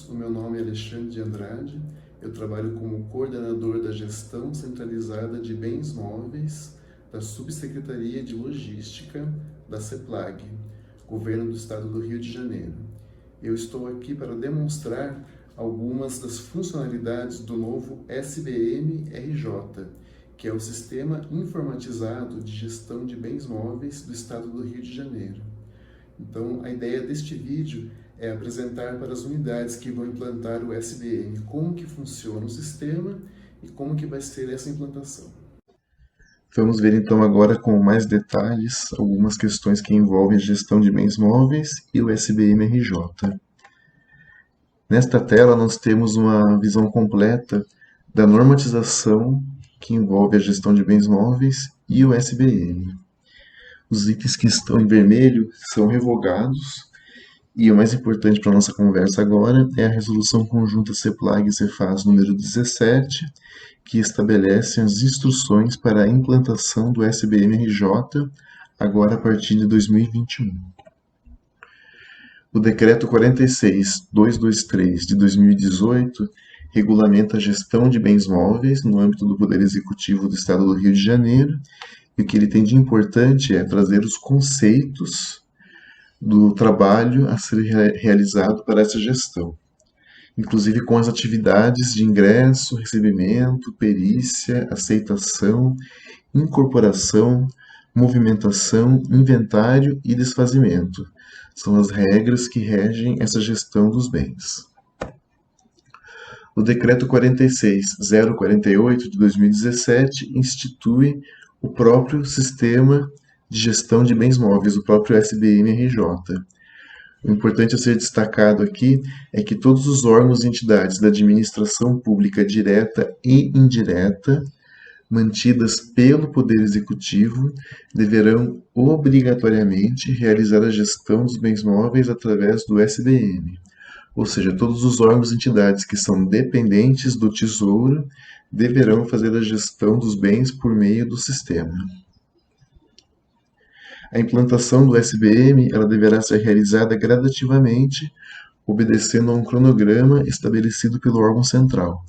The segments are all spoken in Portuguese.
o meu nome é Alexandre de Andrade, eu trabalho como coordenador da gestão centralizada de bens móveis da Subsecretaria de Logística da CEPLAG, Governo do Estado do Rio de Janeiro. Eu estou aqui para demonstrar algumas das funcionalidades do novo SBM-RJ, que é o Sistema Informatizado de Gestão de Bens Móveis do Estado do Rio de Janeiro. Então, a ideia deste vídeo é apresentar para as unidades que vão implantar o SBM como que funciona o sistema e como que vai ser essa implantação. Vamos ver então agora com mais detalhes algumas questões que envolvem a gestão de bens móveis e o SBM-RJ. Nesta tela nós temos uma visão completa da normatização que envolve a gestão de bens móveis e o SBM. Os itens que estão em vermelho são revogados e o mais importante para a nossa conversa agora é a Resolução Conjunta CEPLAG-CEFAS número 17, que estabelece as instruções para a implantação do SBM-RJ agora a partir de 2021. O Decreto 46.223 de 2018 regulamenta a gestão de bens móveis no âmbito do Poder Executivo do Estado do Rio de Janeiro, e o que ele tem de importante é trazer os conceitos do trabalho a ser realizado para essa gestão, inclusive com as atividades de ingresso, recebimento, perícia, aceitação, incorporação, movimentação, inventário e desfazimento. São as regras que regem essa gestão dos bens. O Decreto 46.048 de 2017 institui o próprio Sistema de Gestão de Bens Móveis, o próprio SBM-RJ. O importante a ser destacado aqui é que todos os órgãos e entidades da administração pública direta e indireta, mantidas pelo Poder Executivo, deverão obrigatoriamente realizar a gestão dos bens móveis através do SBM. Ou seja, todos os órgãos e entidades que são dependentes do Tesouro deverão fazer a gestão dos bens por meio do sistema. A implantação do SBM ela deverá ser realizada gradativamente, obedecendo a um cronograma estabelecido pelo órgão central.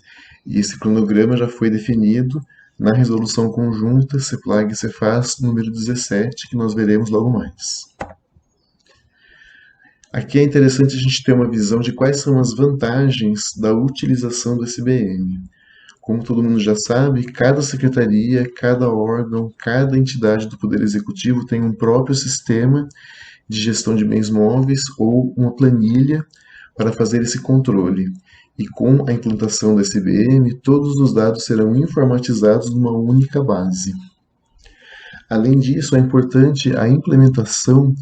E esse cronograma já foi definido na Resolução Conjunta CEPLAG-CEFAS número 17, que nós veremos logo mais. Aqui é interessante a gente ter uma visão de quais são as vantagens da utilização do SBM. Como todo mundo já sabe, cada secretaria, cada órgão, cada entidade do Poder Executivo tem um próprio sistema de gestão de bens móveis ou uma planilha para fazer esse controle. E com a implantação do SBM, todos os dados serão informatizados numa única base. Além disso, é importante a implementação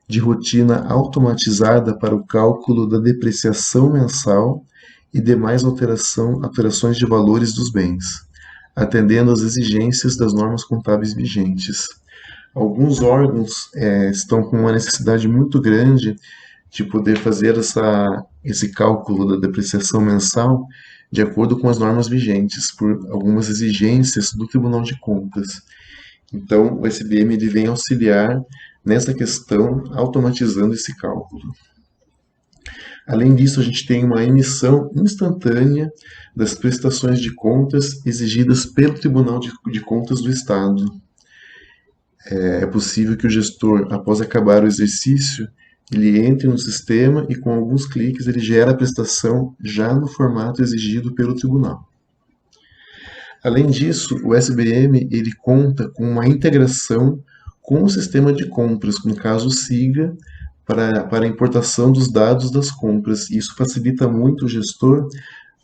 de rotina automatizada para o cálculo da depreciação mensal e demais alterações de valores dos bens, atendendo às exigências das normas contábeis vigentes. Alguns órgãos estão com uma necessidade muito grande de poder fazer esse cálculo da depreciação mensal de acordo com as normas vigentes, por algumas exigências do Tribunal de Contas. Então, o SBM ele vem auxiliar nessa questão, automatizando esse cálculo. Além disso, a gente tem uma emissão instantânea das prestações de contas exigidas pelo Tribunal de Contas do Estado. É possível que o gestor, após acabar o exercício, ele entre no sistema e com alguns cliques ele gera a prestação já no formato exigido pelo tribunal. Além disso, o SBM ele conta com uma integração com o sistema de compras, no caso o SIGA, para a importação dos dados das compras. Isso facilita muito o gestor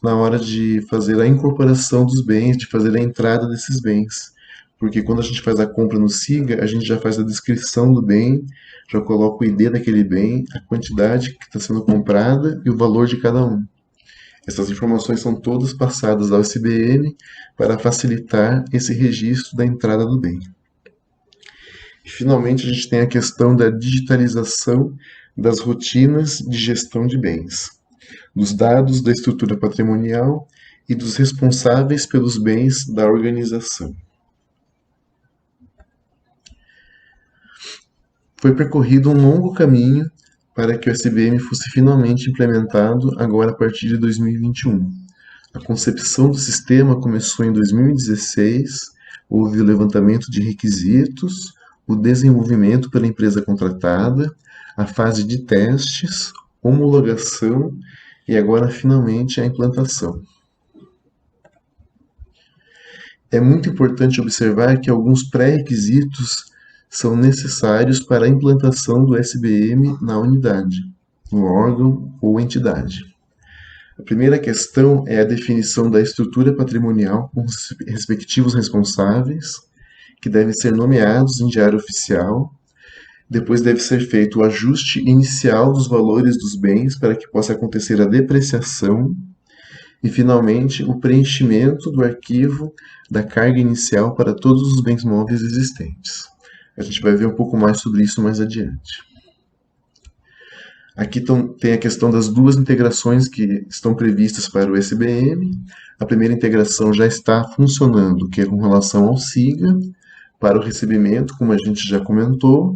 na hora de fazer a incorporação dos bens, de fazer a entrada desses bens. Porque quando a gente faz a compra no SIGA, a gente já faz a descrição do bem, já coloca o ID daquele bem, a quantidade que está sendo comprada e o valor de cada um. Essas informações são todas passadas ao SBM para facilitar esse registro da entrada do bem. E, finalmente, a gente tem a questão da digitalização das rotinas de gestão de bens, dos dados da estrutura patrimonial e dos responsáveis pelos bens da organização. Foi percorrido um longo caminho para que o SBM fosse finalmente implementado agora a partir de 2021. A concepção do sistema começou em 2016, houve o levantamento de requisitos, o desenvolvimento pela empresa contratada, a fase de testes, homologação e agora finalmente a implantação. É muito importante observar que alguns pré-requisitos são necessários para a implantação do SBM na unidade, no órgão ou entidade. A primeira questão é a definição da estrutura patrimonial com os respectivos responsáveis, que devem ser nomeados em diário oficial. Depois deve ser feito o ajuste inicial dos valores dos bens para que possa acontecer a depreciação. E, finalmente, o preenchimento do arquivo da carga inicial para todos os bens móveis existentes. A gente vai ver um pouco mais sobre isso mais adiante. Aqui tem a questão das duas integrações que estão previstas para o SBM. A primeira integração já está funcionando, que é com relação ao SIGA, para o recebimento, como a gente já comentou,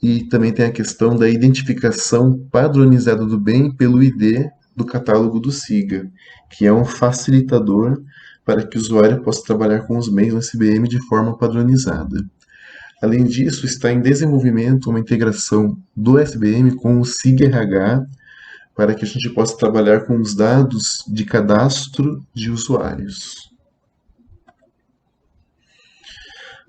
e também tem a questão da identificação padronizada do bem pelo ID do catálogo do SIGA, que é um facilitador para que o usuário possa trabalhar com os bens no SBM de forma padronizada. Além disso, está em desenvolvimento uma integração do SBM com o SIG-RH para que a gente possa trabalhar com os dados de cadastro de usuários.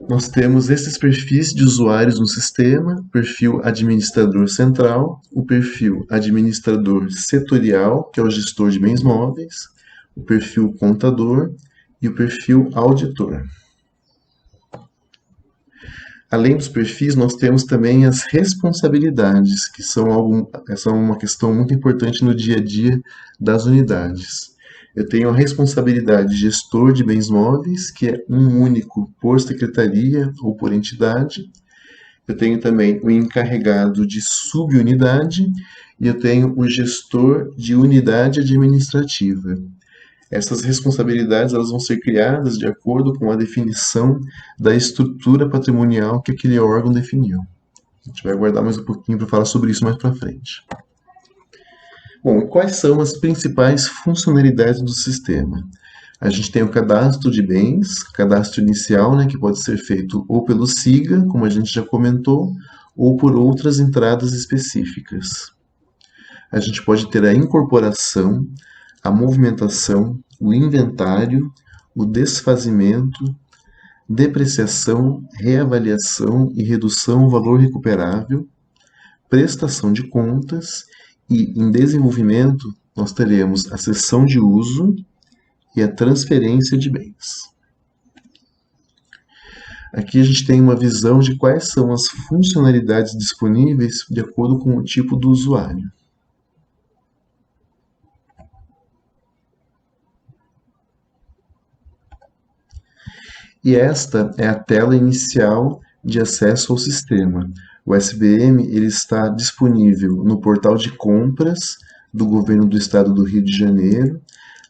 Nós temos esses perfis de usuários no sistema: perfil administrador central, o perfil administrador setorial, que é o gestor de bens móveis, o perfil contador e o perfil auditor. Além dos perfis, nós temos também as responsabilidades, que são uma questão muito importante no dia a dia das unidades. Eu tenho a responsabilidade de gestor de bens móveis, que é um único por secretaria ou por entidade. Eu tenho também o encarregado de subunidade e eu tenho o gestor de unidade administrativa. Essas responsabilidades elas vão ser criadas de acordo com a definição da estrutura patrimonial que aquele órgão definiu. A gente vai aguardar mais um pouquinho para falar sobre isso mais para frente. Bom, quais são as principais funcionalidades do sistema? A gente tem o cadastro de bens, cadastro inicial, que pode ser feito ou pelo SIGA, como a gente já comentou, ou por outras entradas específicas. A gente pode ter a incorporação, a movimentação, o inventário, o desfazimento, depreciação, reavaliação e redução ao valor recuperável, prestação de contas e, em desenvolvimento, nós teremos a cessão de uso e a transferência de bens. Aqui a gente tem uma visão de quais são as funcionalidades disponíveis de acordo com o tipo do usuário. E esta é a tela inicial de acesso ao sistema. O SBM ele está disponível no portal de compras do Governo do Estado do Rio de Janeiro.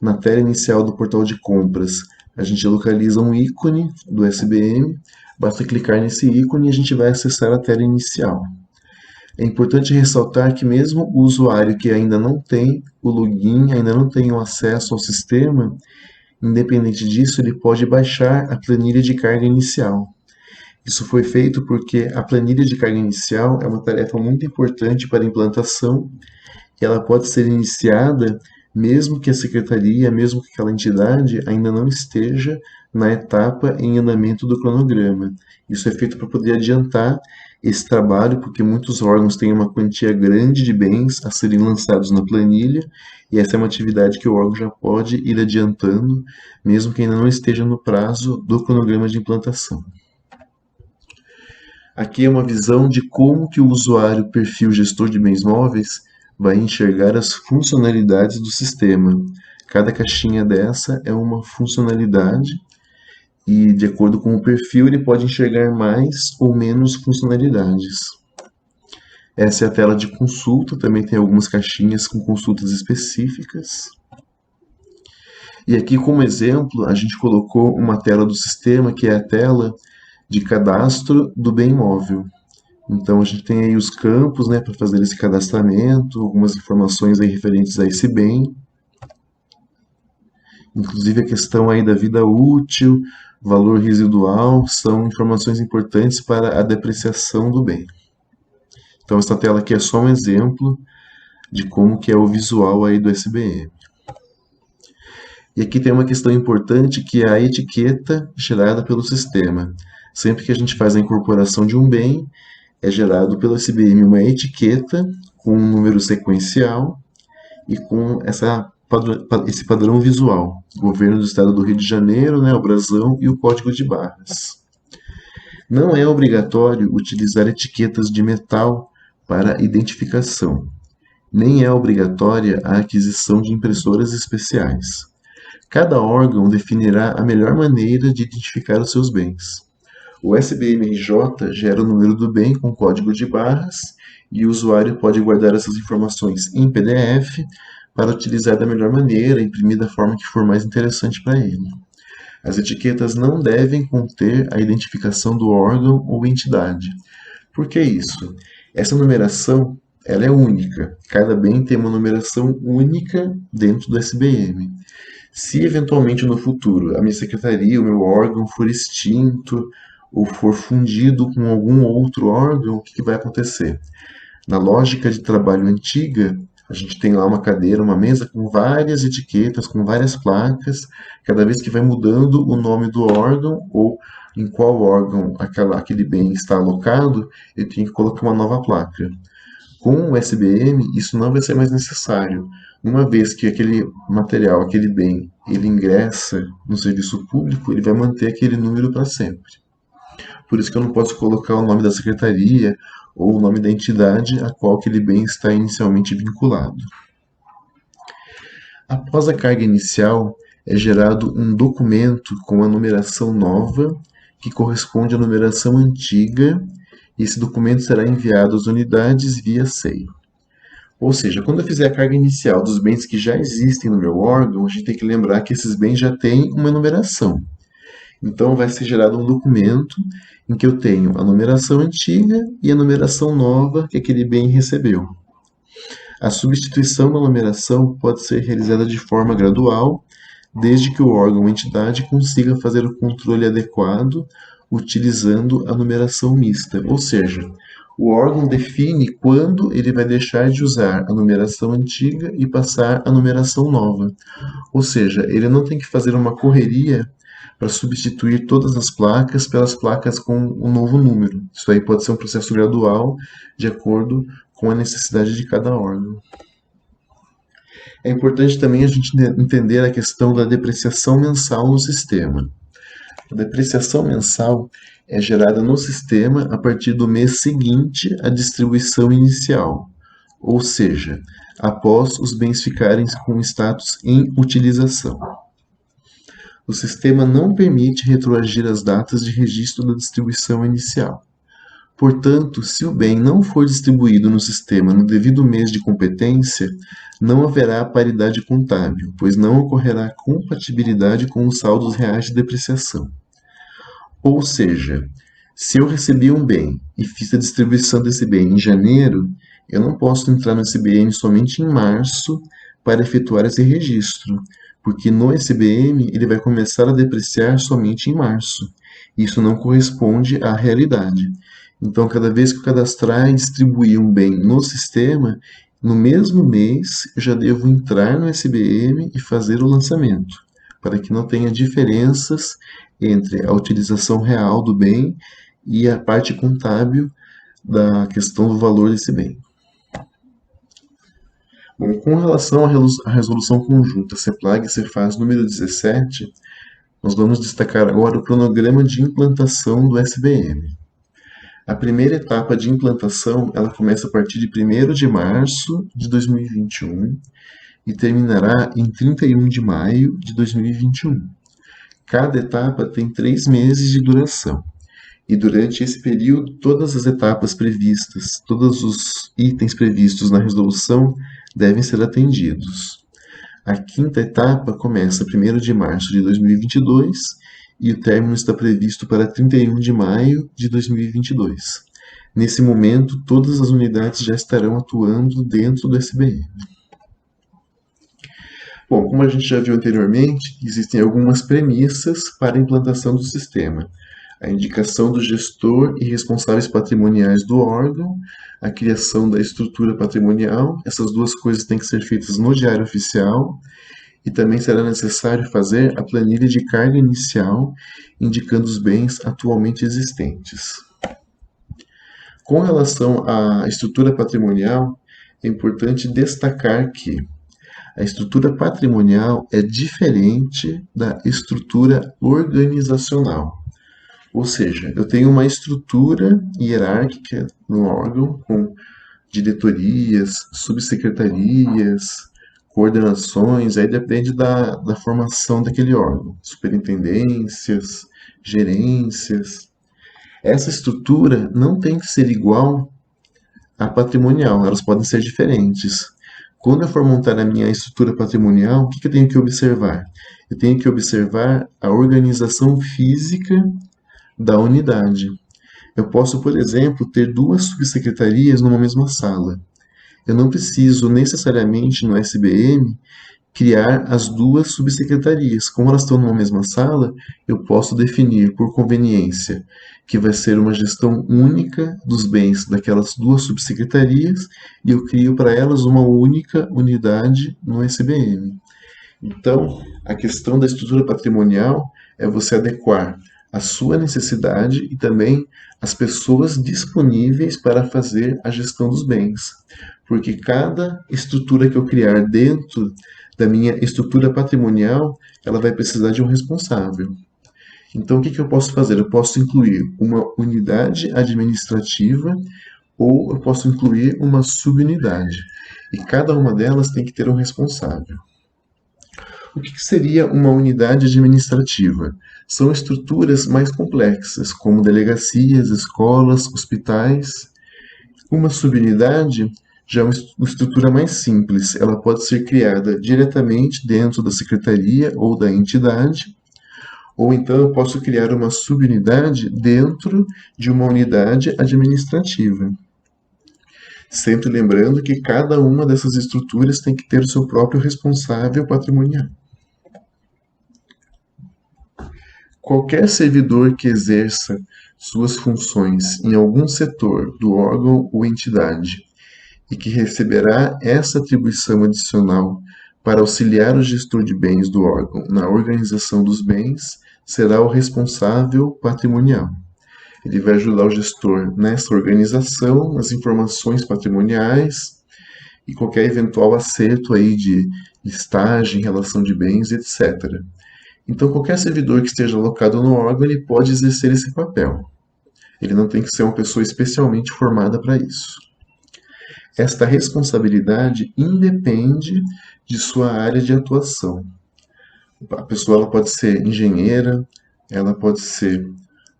Na tela inicial do portal de compras, a gente localiza um ícone do SBM. Basta clicar nesse ícone e a gente vai acessar a tela inicial. É importante ressaltar que mesmo o usuário que ainda não tem o login, ainda não tem o acesso ao sistema, independente disso, ele pode baixar a planilha de carga inicial. Isso foi feito porque a planilha de carga inicial é uma tarefa muito importante para a implantação e ela pode ser iniciada mesmo que a secretaria, mesmo que aquela entidade ainda não esteja na etapa em andamento do cronograma. Isso é feito para poder adiantar esse trabalho, porque muitos órgãos têm uma quantia grande de bens a serem lançados na planilha, e essa é uma atividade que o órgão já pode ir adiantando, mesmo que ainda não esteja no prazo do cronograma de implantação. Aqui é uma visão de como que o usuário perfil gestor de bens móveis vai enxergar as funcionalidades do sistema. Cada caixinha dessa é uma funcionalidade e, de acordo com o perfil, ele pode enxergar mais ou menos funcionalidades. Essa é a tela de consulta, também tem algumas caixinhas com consultas específicas. E aqui, como exemplo, a gente colocou uma tela do sistema, que é a tela de cadastro do bem móvel. Então a gente tem aí os campos, né, para fazer esse cadastramento, algumas informações aí referentes a esse bem, inclusive a questão aí da vida útil, valor residual, são informações importantes para a depreciação do bem. Então essa tela aqui é só um exemplo de como que é o visual aí do SBM. E aqui tem uma questão importante que é a etiqueta gerada pelo sistema. Sempre que a gente faz a incorporação de um bem, é gerado pelo SBM uma etiqueta com um número sequencial e com esse padrão visual. Governo do Estado do Rio de Janeiro, né, o brasão e o código de barras. Não é obrigatório utilizar etiquetas de metal para identificação. Nem é obrigatória a aquisição de impressoras especiais. Cada órgão definirá a melhor maneira de identificar os seus bens. O SBMRJ gera o número do bem com código de barras e o usuário pode guardar essas informações em PDF para utilizar da melhor maneira, imprimir da forma que for mais interessante para ele. As etiquetas não devem conter a identificação do órgão ou entidade. Por que isso? Essa numeração ela é única. Cada bem tem uma numeração única dentro do SBM. Se eventualmente no futuro a minha secretaria, o meu órgão for extinto ou for fundido com algum outro órgão, o que vai acontecer? Na lógica de trabalho antiga, a gente tem lá uma cadeira, uma mesa com várias etiquetas, com várias placas. Cada vez que vai mudando o nome do órgão ou em qual órgão aquele bem está alocado, eu tenho que colocar uma nova placa. Com o SBM, isso não vai ser mais necessário. Uma vez que aquele material, aquele bem, ele ingressa no serviço público, ele vai manter aquele número para sempre. Por isso que eu não posso colocar o nome da secretaria ou o nome da entidade a qual aquele bem está inicialmente vinculado. Após a carga inicial, é gerado um documento com a numeração nova, que corresponde à numeração antiga, e esse documento será enviado às unidades via SEI. Ou seja, quando eu fizer a carga inicial dos bens que já existem no meu órgão, a gente tem que lembrar que esses bens já têm uma numeração. Então vai ser gerado um documento em que eu tenho a numeração antiga e a numeração nova que aquele bem recebeu. A substituição da numeração pode ser realizada de forma gradual, desde que o órgão ou entidade consiga fazer o controle adequado utilizando a numeração mista, ou seja, o órgão define quando ele vai deixar de usar a numeração antiga e passar a numeração nova. Ou seja, ele não tem que fazer uma correria para substituir todas as placas pelas placas com um novo número. Isso aí pode ser um processo gradual, de acordo com a necessidade de cada órgão. É importante também a gente entender a questão da depreciação mensal no sistema. A depreciação mensal é gerada no sistema a partir do mês seguinte à distribuição inicial, ou seja, após os bens ficarem com status em utilização. O sistema não permite retroagir as datas de registro da distribuição inicial. Portanto, se o bem não for distribuído no sistema no devido mês de competência, não haverá paridade contábil, pois não ocorrerá compatibilidade com os saldos reais de depreciação. Ou seja, se eu recebi um bem e fiz a distribuição desse bem em janeiro, eu não posso entrar no SBM somente em março para efetuar esse registro, porque no SBM ele vai começar a depreciar somente em março. Isso não corresponde à realidade. Então, cada vez que eu cadastrar e distribuir um bem no sistema, no mesmo mês eu já devo entrar no SBM e fazer o lançamento, para que não tenha diferenças entre a utilização real do bem e a parte contábil da questão do valor desse bem. Bom, com relação à resolução conjunta CEPLAG e CEFAS número 17, nós vamos destacar agora o cronograma de implantação do SBM. A primeira etapa de implantação ela começa a partir de 1º de março de 2021 e terminará em 31 de maio de 2021. Cada etapa tem 3 meses de duração. E durante esse período, todas as etapas previstas, todos os itens previstos na resolução devem ser atendidos. A 5ª etapa começa 1º de março de 2022 e o término está previsto para 31 de maio de 2022. Nesse momento, todas as unidades já estarão atuando dentro do SBM. Bom, como a gente já viu anteriormente, existem algumas premissas para a implantação do sistema. A indicação do gestor e responsáveis patrimoniais do órgão, a criação da estrutura patrimonial, essas duas coisas têm que ser feitas no Diário Oficial, e também será necessário fazer a planilha de carga inicial, indicando os bens atualmente existentes. Com relação à estrutura patrimonial, é importante destacar que a estrutura patrimonial é diferente da estrutura organizacional. Ou seja, eu tenho uma estrutura hierárquica no órgão com diretorias, subsecretarias, coordenações, aí depende da formação daquele órgão, superintendências, gerências. Essa estrutura não tem que ser igual à patrimonial, elas podem ser diferentes. Quando eu for montar a minha estrutura patrimonial, o que eu tenho que observar? Eu tenho que observar a organização física da unidade. Eu posso, por exemplo, ter duas subsecretarias numa mesma sala. Eu não preciso necessariamente no SBM criar as duas subsecretarias. Como elas estão numa mesma sala, eu posso definir por conveniência que vai ser uma gestão única dos bens daquelas duas subsecretarias e eu crio para elas uma única unidade no SBM. Então, a questão da estrutura patrimonial é você adequar a sua necessidade e também as pessoas disponíveis para fazer a gestão dos bens. Porque cada estrutura que eu criar dentro da minha estrutura patrimonial, ela vai precisar de um responsável. Então, o que eu posso fazer? Eu posso incluir uma unidade administrativa ou eu posso incluir uma subunidade. E cada uma delas tem que ter um responsável. O que seria uma unidade administrativa? São estruturas mais complexas, como delegacias, escolas, hospitais. Uma subunidade já é uma estrutura mais simples. Ela pode ser criada diretamente dentro da secretaria ou da entidade, ou então eu posso criar uma subunidade dentro de uma unidade administrativa. Sempre lembrando que cada uma dessas estruturas tem que ter o seu próprio responsável patrimonial. Qualquer servidor que exerça suas funções em algum setor do órgão ou entidade e que receberá essa atribuição adicional para auxiliar o gestor de bens do órgão na organização dos bens, será o responsável patrimonial. Ele vai ajudar o gestor nessa organização, nas informações patrimoniais e qualquer eventual acerto aí de listagem, relação de bens, etc. Então, qualquer servidor que esteja alocado no órgão, ele pode exercer esse papel. Ele não tem que ser uma pessoa especialmente formada para isso. Esta responsabilidade independe de sua área de atuação. A pessoa ela pode ser engenheira, ela pode ser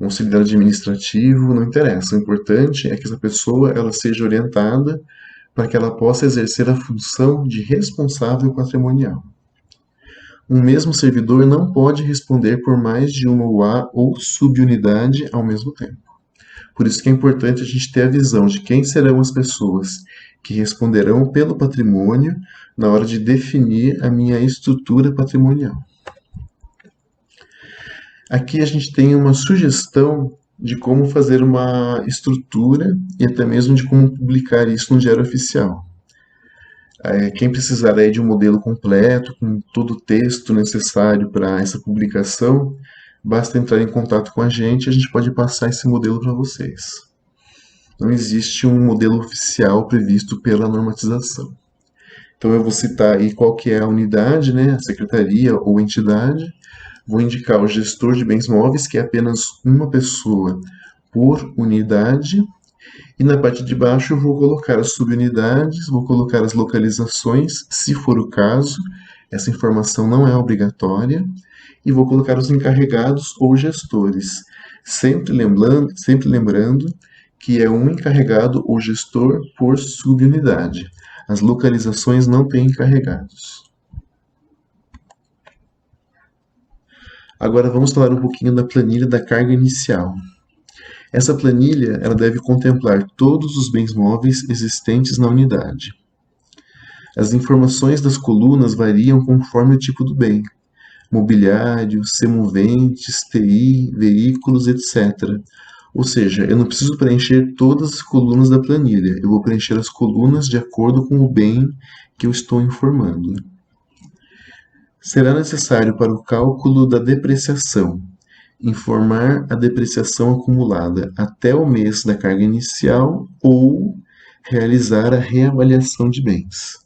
um auxiliar administrativo, não interessa. O importante é que essa pessoa ela seja orientada para que ela possa exercer a função de responsável patrimonial. Um mesmo servidor não pode responder por mais de uma UA ou subunidade ao mesmo tempo. Por isso que é importante a gente ter a visão de quem serão as pessoas que responderão pelo patrimônio na hora de definir a minha estrutura patrimonial. Aqui a gente tem uma sugestão de como fazer uma estrutura e até mesmo de como publicar isso no Diário Oficial. Quem precisar aí de um modelo completo, com todo o texto necessário para essa publicação, basta entrar em contato com a gente pode passar esse modelo para vocês. Não existe um modelo oficial previsto pela normatização. Então eu vou citar aí qual que é a unidade, né, a secretaria ou entidade. Vou indicar o gestor de bens móveis, que é apenas uma pessoa por unidade. E na parte de baixo eu vou colocar as subunidades, vou colocar as localizações, se for o caso. Essa informação não é obrigatória. E vou colocar os encarregados ou gestores. Sempre lembrando que é um encarregado ou gestor por subunidade. As localizações não têm encarregados. Agora vamos falar um pouquinho da planilha da carga inicial. Essa planilha ela deve contemplar todos os bens móveis existentes na unidade. As informações das colunas variam conforme o tipo do bem: mobiliário, semoventes, TI, veículos, etc. Ou seja, eu não preciso preencher todas as colunas da planilha, eu vou preencher as colunas de acordo com o bem que eu estou informando. Será necessário para o cálculo da depreciação informar a depreciação acumulada até o mês da carga inicial ou realizar a reavaliação de bens.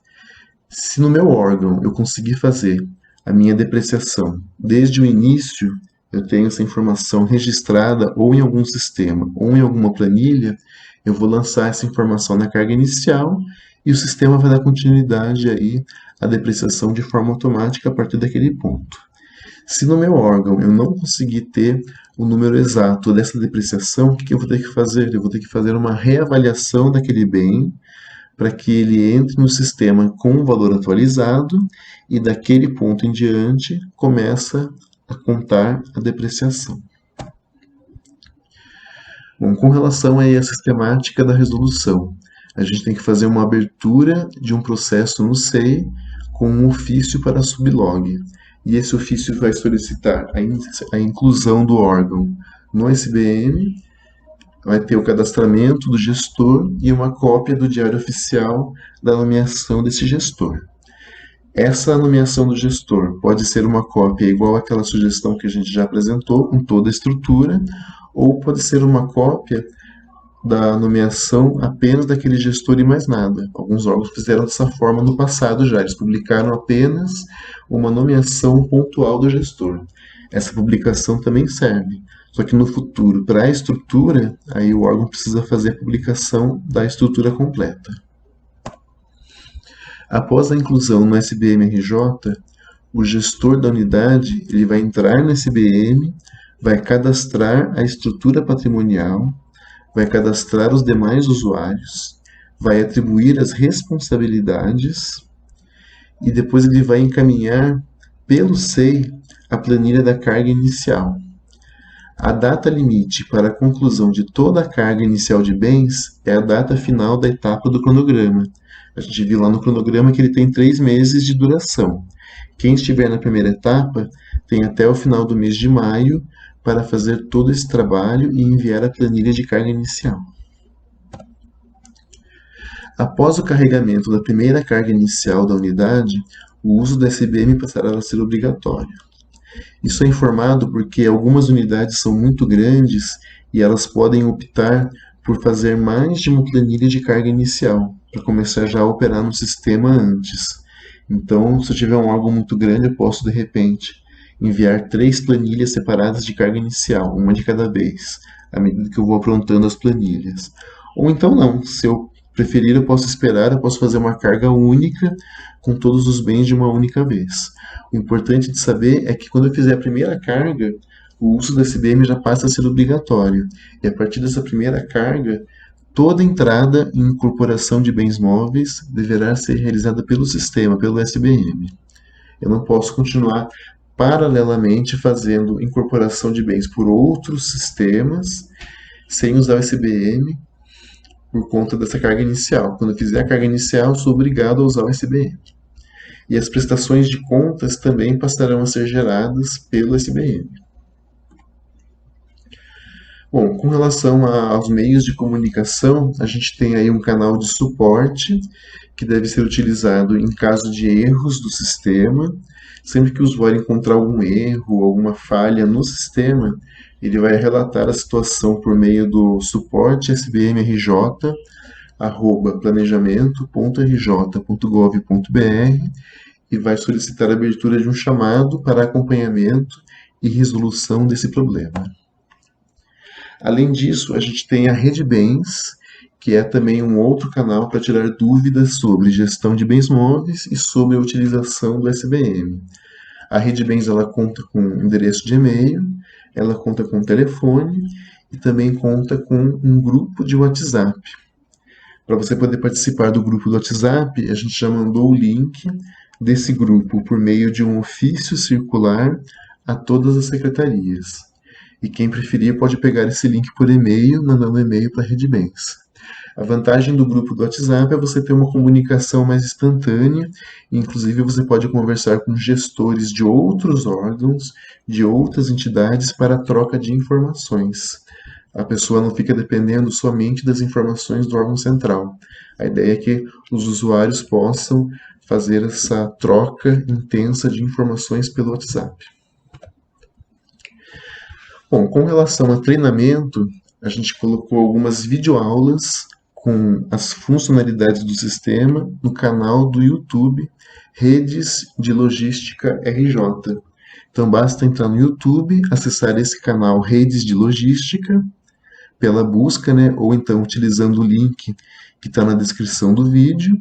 Se no meu órgão eu conseguir fazer a minha depreciação desde o início, eu tenho essa informação registrada ou em algum sistema ou em alguma planilha, eu vou lançar essa informação na carga inicial e o sistema vai dar continuidade aí à depreciação de forma automática a partir daquele ponto. Se no meu órgão eu não conseguir ter o número exato dessa depreciação, o que eu vou ter que fazer? Eu vou ter que fazer uma reavaliação daquele bem para que ele entre no sistema com o valor atualizado e daquele ponto em diante começa a contar a depreciação. Bom, com relação aí à sistemática da resolução, a gente tem que fazer uma abertura de um processo no SEI com um ofício para a sublog. E esse ofício vai solicitar a inclusão do órgão no SBM, vai ter o cadastramento do gestor e uma cópia do diário oficial da nomeação desse gestor. Essa nomeação do gestor pode ser uma cópia igual àquela sugestão que a gente já apresentou, com toda a estrutura, ou pode ser uma cópia da nomeação apenas daquele gestor e mais nada. Alguns órgãos fizeram dessa forma no passado já, eles publicaram apenas uma nomeação pontual do gestor. Essa publicação também serve, só que no futuro, para a estrutura, aí o órgão precisa fazer a publicação da estrutura completa. Após a inclusão no SBM-RJ, o gestor da unidade ele vai entrar no SBM, vai cadastrar a estrutura patrimonial, vai cadastrar os demais usuários, vai atribuir as responsabilidades e depois ele vai encaminhar pelo SEI a planilha da carga inicial. A data limite para a conclusão de toda a carga inicial de bens é a data final da etapa do cronograma. A gente viu lá no cronograma que ele tem 3 meses de duração. Quem estiver na primeira etapa tem até o final do mês de maio para fazer todo esse trabalho e enviar a planilha de carga inicial. Após o carregamento da primeira carga inicial da unidade, o uso do SBM passará a ser obrigatório. Isso é informado porque algumas unidades são muito grandes e elas podem optar por fazer mais de uma planilha de carga inicial, para começar já a operar no sistema antes. Então, se eu tiver um órgão muito grande, eu posso, de repente, enviar 3 planilhas separadas de carga inicial, uma de cada vez, à medida que eu vou aprontando as planilhas. Ou então não, se eu preferir, eu posso esperar, eu posso fazer uma carga única com todos os bens de uma única vez. O importante de saber é que quando eu fizer a primeira carga, o uso do SBM já passa a ser obrigatório. E a partir dessa primeira carga, toda entrada e incorporação de bens móveis deverá ser realizada pelo sistema, pelo SBM. Eu não posso continuar paralelamente fazendo incorporação de bens por outros sistemas sem usar o SBM por conta dessa carga inicial. Quando eu fizer a carga inicial, eu sou obrigado a usar o SBM. E as prestações de contas também passarão a ser geradas pelo SBM. Bom, com relação aos meios de comunicação, a gente tem aí um canal de suporte que deve ser utilizado em caso de erros do sistema. Sempre que o usuário encontrar algum erro, alguma falha no sistema, ele vai relatar a situação por meio do suporte sbmrj@planejamento.rj.gov.br e vai solicitar a abertura de um chamado para acompanhamento e resolução desse problema. Além disso, a gente tem a Rede Bens, que é também um outro canal para tirar dúvidas sobre gestão de bens móveis e sobre a utilização do SBM. A Rede Bens ela conta com endereço de e-mail, ela conta com telefone e também conta com um grupo de WhatsApp. Para você poder participar do grupo do WhatsApp, a gente já mandou o link desse grupo por meio de um ofício circular a todas as secretarias. E quem preferir pode pegar esse link por e-mail, mandando um e-mail para a Rede Bens. A vantagem do grupo do WhatsApp é você ter uma comunicação mais instantânea, inclusive você pode conversar com gestores de outros órgãos, de outras entidades para a troca de informações. A pessoa não fica dependendo somente das informações do órgão central. A ideia é que os usuários possam fazer essa troca intensa de informações pelo WhatsApp. Bom, com relação a treinamento, a gente colocou algumas videoaulas com as funcionalidades do sistema no canal do YouTube Redes de Logística RJ. Então basta entrar no YouTube, acessar esse canal Redes de Logística pela busca, né, ou então utilizando o link que está na descrição do vídeo.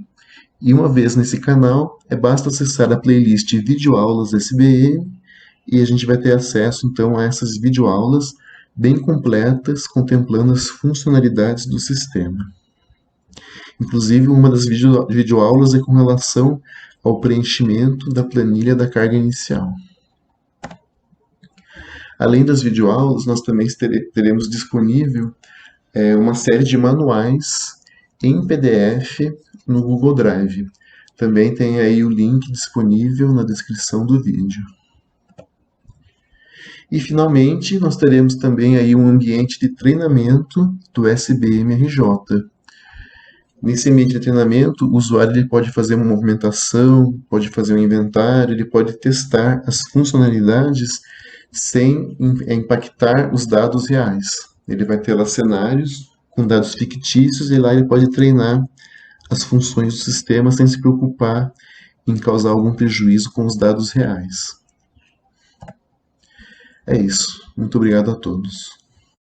E uma vez nesse canal, basta acessar a playlist Videoaulas SBM e a gente vai ter acesso então a essas videoaulas bem completas, contemplando as funcionalidades do sistema. Inclusive, uma das videoaulas é com relação ao preenchimento da planilha da carga inicial. Além das videoaulas, nós também teremos disponível uma série de manuais em PDF no Google Drive. Também tem aí o link disponível na descrição do vídeo. E finalmente, nós teremos também aí um ambiente de treinamento do SBM-RJ. Nesse ambiente de treinamento, o usuário ele pode fazer uma movimentação, pode fazer um inventário, ele pode testar as funcionalidades sem impactar os dados reais. Ele vai ter lá cenários com dados fictícios e lá ele pode treinar as funções do sistema sem se preocupar em causar algum prejuízo com os dados reais. É isso. Muito obrigado a todos.